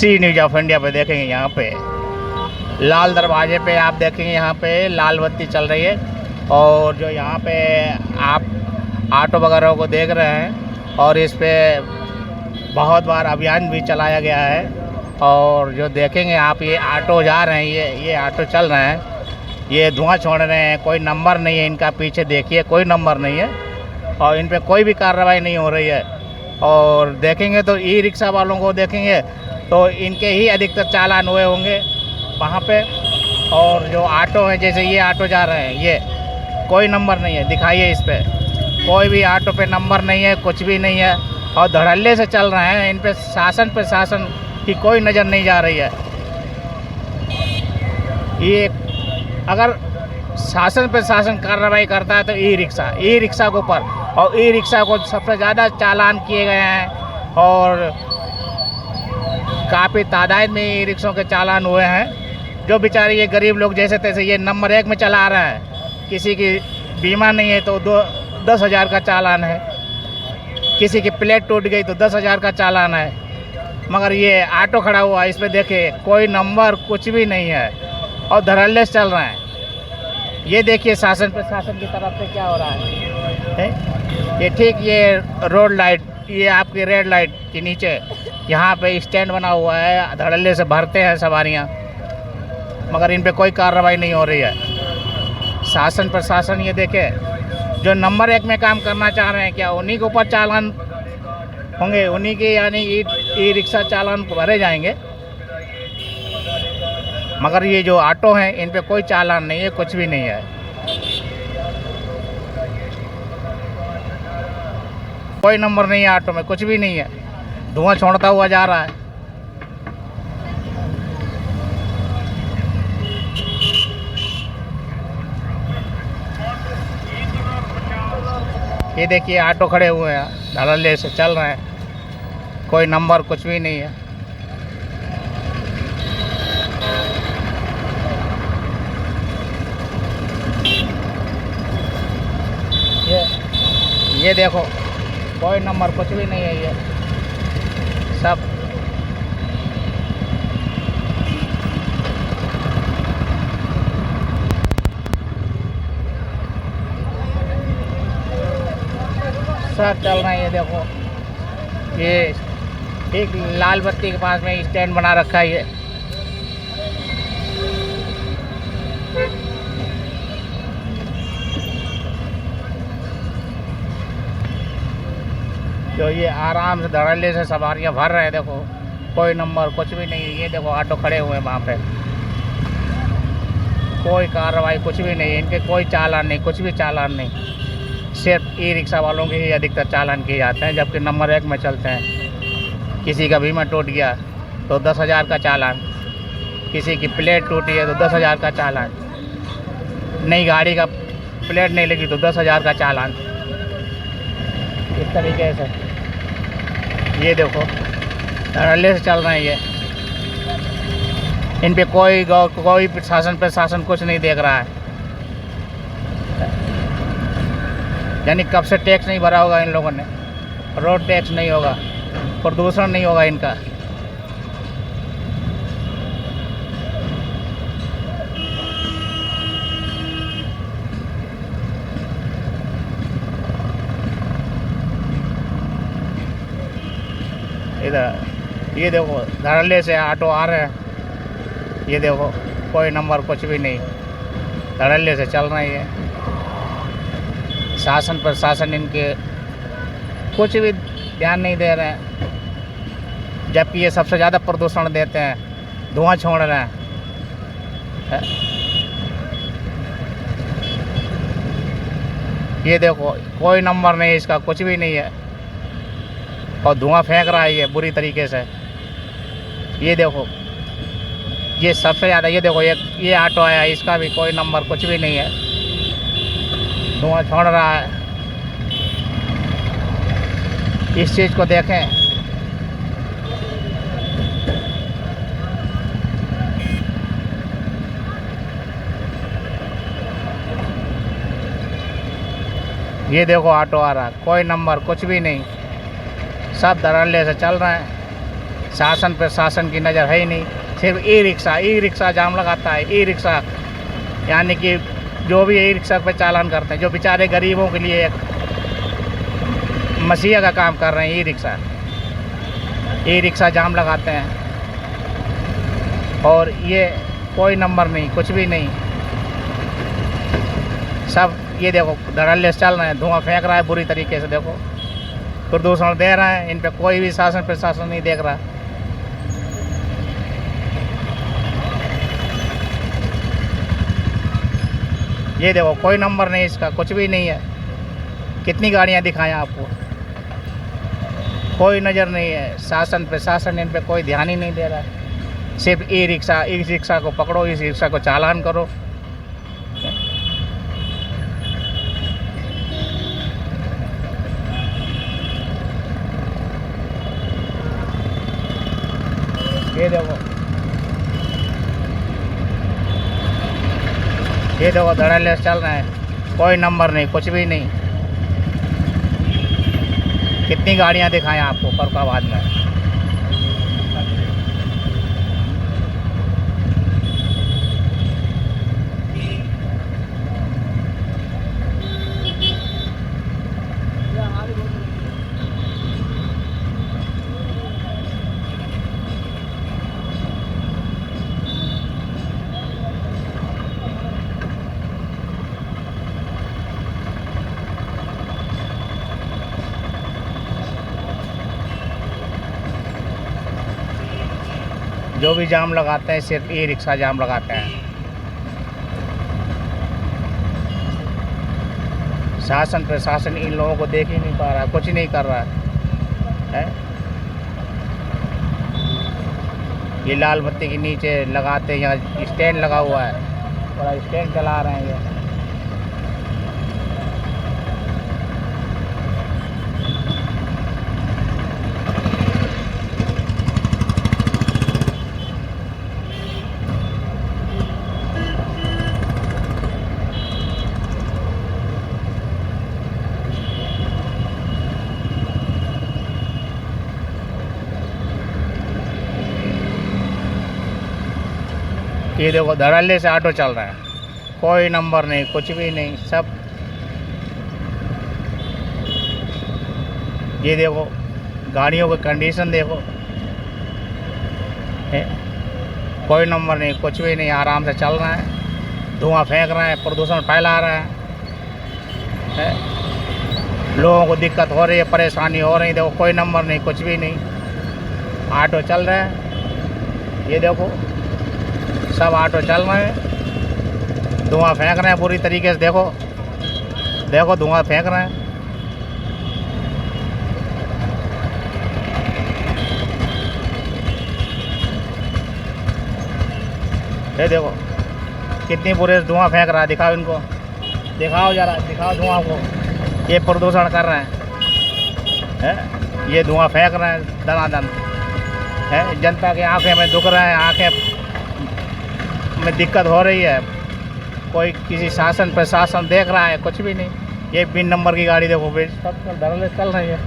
C news of India पे देखेंगे। यहाँ पे लाल दरवाजे पे आप देखेंगे, यहाँ पे लाल बत्ती चल रही है। और जो यहाँ पे आप ऑटो वगैरह को देख रहे हैं, और इस पे बहुत बार अभियान भी चलाया गया है। और जो देखेंगे आप, ये ऑटो जा रहे हैं, ये ऑटो चल रहे हैं, ये धुआं छोड़ रहे हैं। कोई नंबर नहीं है इनका, पीछे देखिए कोई नंबर नहीं है, और इन पे कोई भी कार्रवाई नहीं हो रही है। और देखेंगे तो ई रिक्शा वालों को देखेंगे तो इनके ही अधिकतर चालान हुए होंगे वहाँ पे। और जो ऑटो है, जैसे ये ऑटो जा रहे हैं, ये कोई नंबर नहीं है, दिखाइए इस पे कोई भी ऑटो पे नंबर नहीं है, कुछ भी नहीं है, और धड़ल्ले से चल रहे हैं। इन पे शासन की कोई नज़र नहीं जा रही है। ये अगर शासन कार्रवाई करता है तो ई रिक्शा के ऊपर, और ई रिक्शा को सबसे ज़्यादा चालान किए गए हैं, और काफ़ी तादाद में ई रिक्शों के चालान हुए हैं। जो बेचारे ये गरीब लोग जैसे तैसे ये नंबर 1 में चला रहे हैं, किसी की बीमा नहीं है तो 10,000 का चालान है, किसी की प्लेट टूट गई तो 10,000 का चालान है। मगर ये ऑटो खड़ा हुआ है, इस पर देखिए कोई नंबर कुछ भी नहीं है, और धड़ल्ले से चल रहे हैं। ये देखिए शासन की तरफ से क्या हो रहा है। ये ठीक ये रोड लाइट, ये आपकी रेड लाइट के नीचे यहाँ पे स्टैंड बना हुआ है, धड़ल्ले से भरते हैं सवारियाँ, मगर इन पे कोई कार्रवाई नहीं हो रही है। प्रशासन ये देखे, जो नंबर 1 में काम करना चाह रहे हैं, क्या उन्हीं के ऊपर चालान होंगे, उन्हीं के यानी ई रिक्शा चालान भरे जाएंगे। मगर ये जो ऑटो हैं, इन पे कोई चालान नहीं है, कुछ भी नहीं है, कोई नंबर नहीं है ऑटो में, कुछ भी नहीं है, धुआं छोड़ता हुआ जा रहा है। ये देखिए ऑटो खड़े हुए हैं, धड़ल्ले से चल रहे हैं, कोई नंबर कुछ भी नहीं है। ये देखो कोई नंबर कुछ भी नहीं है, ये सब चल रहे हैं। ये देखो, ये ठीक लाल बत्ती के पास में स्टैंड बना रखा है। ये जो ये आराम से धड़ल्ले से सवारियां भर रहे हैं, देखो कोई नंबर कुछ भी नहीं है। ये देखो ऑटो खड़े हुए हैं वहाँ पे, कोई कार्रवाई कुछ भी नहीं है, इनके कोई चालान नहीं, कुछ भी चालान नहीं। सिर्फ ई रिक्शा वालों के ही अधिकतर चालान किए जाते हैं, जबकि नंबर 1 में चलते हैं। किसी का बीमा टूट गया तो 10,000 का चालान, किसी की प्लेट टूटी है तो 10,000 का चालान, नई गाड़ी का प्लेट नहीं लगी तो 10,000 का चालान। इस तरीके से ये देखो धड़ल्ले से चल रहे हैं। ये इन पे कोई प्रशासन कुछ नहीं देख रहा है। यानी कब से टैक्स नहीं भरा होगा इन लोगों ने, रोड टैक्स नहीं होगा, प्रदूषण नहीं होगा इनका। इधर ये देखो धड़ल्ले से ऑटो आ रहे हैं, ये देखो कोई नंबर कुछ भी नहीं, धड़ल्ले से चल रहे हैं। प्रशासन इनके कुछ भी ध्यान नहीं दे रहे हैं, जबकि ये सबसे ज़्यादा प्रदूषण देते हैं, धुआं छोड़ रहे हैं। ये देखो कोई नंबर नहीं इसका, कुछ भी नहीं है, और धुआं फेंक रहा है ये बुरी तरीके से। ये देखो ये सबसे ज़्यादा, ये देखो ये ऑटो आया, इसका भी कोई नंबर कुछ भी नहीं है, धुआं छोड़ रहा है। इस चीज़ को देखें। ये देखो ऑटो आ रहा है, कोई नंबर कुछ भी नहीं, सब धड़ल्ले से चल रहे हैं। शासन प्रशासन की नज़र है ही नहीं। सिर्फ ई रिक्शा जाम लगाता है। ई रिक्शा यानी कि जो भी ई रिक्शा पे चालान करते हैं, जो बेचारे गरीबों के लिए एक मसीहा का काम कर रहे हैं, ई रिक्शा जाम लगाते हैं। और ये कोई नंबर नहीं, कुछ भी नहीं, सब ये देखो धड़ल्ले से चल रहे हैं, धुआं फेंक रहा है बुरी तरीके से, देखो प्रदूषण दे रहे हैं। इन पे कोई भी शासन प्रशासन नहीं देख रहा। ये देखो कोई नंबर नहीं इसका, कुछ भी नहीं है। कितनी गाड़ियां दिखाएं आपको, कोई नज़र नहीं है। शासन प्रशासन इन पे कोई ध्यान ही नहीं दे रहा। सिर्फ ई रिक्शा को पकड़ो, इस रिक्शा को चालान करो। ये देखो धड़ल्ले से चल रहे हैं, कोई नंबर नहीं, कुछ भी नहीं। कितनी गाड़ियां दिखाएं आपको फरुखाबाद में। जो भी जाम लगाते हैं सिर्फ ई रिक्शा जाम लगाते हैं। शासन प्रशासन इन लोगों को देख ही नहीं पा रहा, कुछ नहीं कर रहा है। ये लाल बत्ती के नीचे लगाते हैं, यहाँ स्टैंड लगा हुआ है, बड़ा स्टैंड चला रहे हैं ये। ये देखो धड़ल्ले से ऑटो चल रहा है, कोई नंबर नहीं, कुछ भी नहीं, सब। ये देखो गाड़ियों की कंडीशन देखो, कोई नंबर नहीं, कुछ भी नहीं, आराम से चल रहा है। धुआं फेंक रहे हैं, प्रदूषण फैला रहा है। लोगों को दिक्कत हो रही है, परेशानी हो रही है। देखो कोई नंबर नहीं, कुछ भी नहीं, ऑटो चल रहे हैं। ये देखो सब ऑटो चल रहे हैं, धुआं फेंक रहे हैं बुरी तरीके से। देखो धुआं फेंक रहे हैं। ये देखो कितनी बुरे धुआं फेंक रहा है, दिखाओ इनको, दिखाओ जरा, दिखाओ धुआं को। ये प्रदूषण कर रहे हैं, ये धुआं फेंक रहे हैं दनादन है। जनता की आंखें में दुख रहे हैं, आंखें में दिक्कत हो रही है। कोई किसी शासन प्रशासन देख रहा है, कुछ भी नहीं। ये बिन नंबर की गाड़ी देखो, सब धड़ल्ले चल रही है,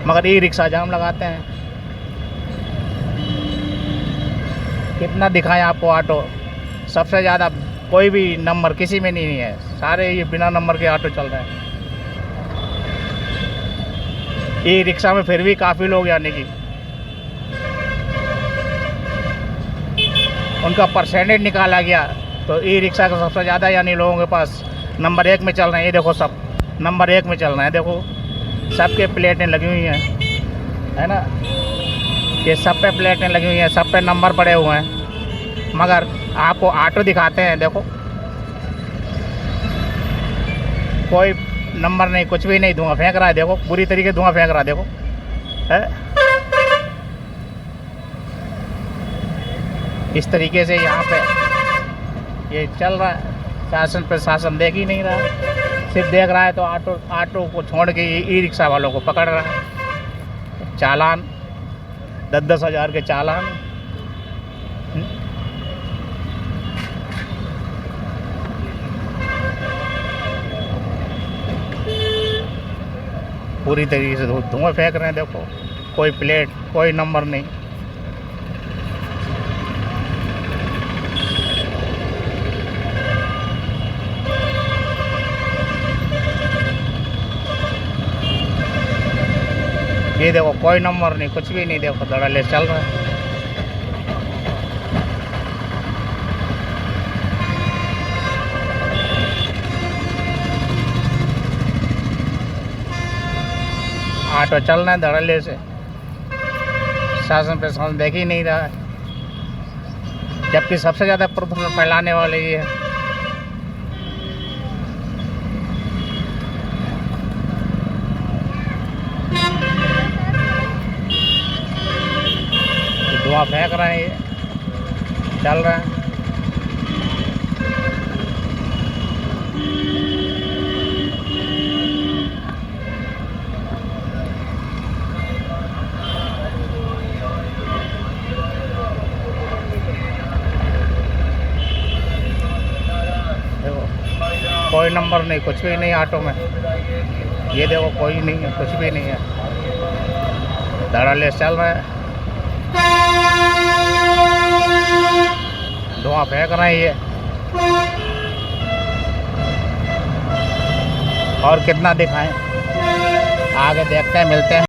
मगर ई रिक्शा जाम लगाते हैं। कितना दिखाएं आपको ऑटो, सबसे ज़्यादा कोई भी नंबर किसी में नहीं है, सारे ये बिना नंबर के ऑटो चल रहे हैं। ई रिक्शा में फिर भी काफ़ी लोग, यानी कि उनका परसेंटेज निकाला गया तो ई रिक्शा का सबसे ज़्यादा, यानी लोगों के पास नंबर 1 में चल रहे हैं। ये देखो सब नंबर 1 में चल रहे हैं, देखो सबके प्लेटें लगी हुई हैं, है ना। ये सब पे प्लेटें लगी हुई हैं, सब पे नंबर पड़े हुए हैं, मगर आपको ऑटो दिखाते हैं, देखो कोई नंबर नहीं, कुछ भी नहीं, धुआं फेंक रहा है। देखो बुरी तरीके धुआं फेंक रहा है, देखो है। इस तरीके से यहाँ पे ये चल रहा है। शासन प्रशासन देख ही नहीं रहा, सिर्फ देख रहा है तो ऑटो को छोड़ के ई रिक्शा वालों को पकड़ रहा है। चालान 10-10 हज़ार के चालान। पूरी तरीके से धुआं फेंक रहे हैं, देखो कोई प्लेट, कोई नंबर नहीं। ये देखो कोई नंबर नहीं, कुछ भी नहीं, देखो धड़ल्ले चल रहा है। ऑटो चल रहे हैं धड़ल्ले से, शासन प्रशासन देख ही नहीं रहा है, जबकि सबसे ज़्यादा प्रदूषण फैलाने वाले ये है। धुआं फेंक रहे हैं, ये चल रहा है। देखो कोई नंबर नहीं, कुछ भी नहीं ऑटो में, ये देखो कोई नहीं है, कुछ भी नहीं है, धड़ल्ले चल रहा है, धुआं फेंक रहे हैं ये। और कितना दिखाएं, आगे देखते हैं, मिलते हैं।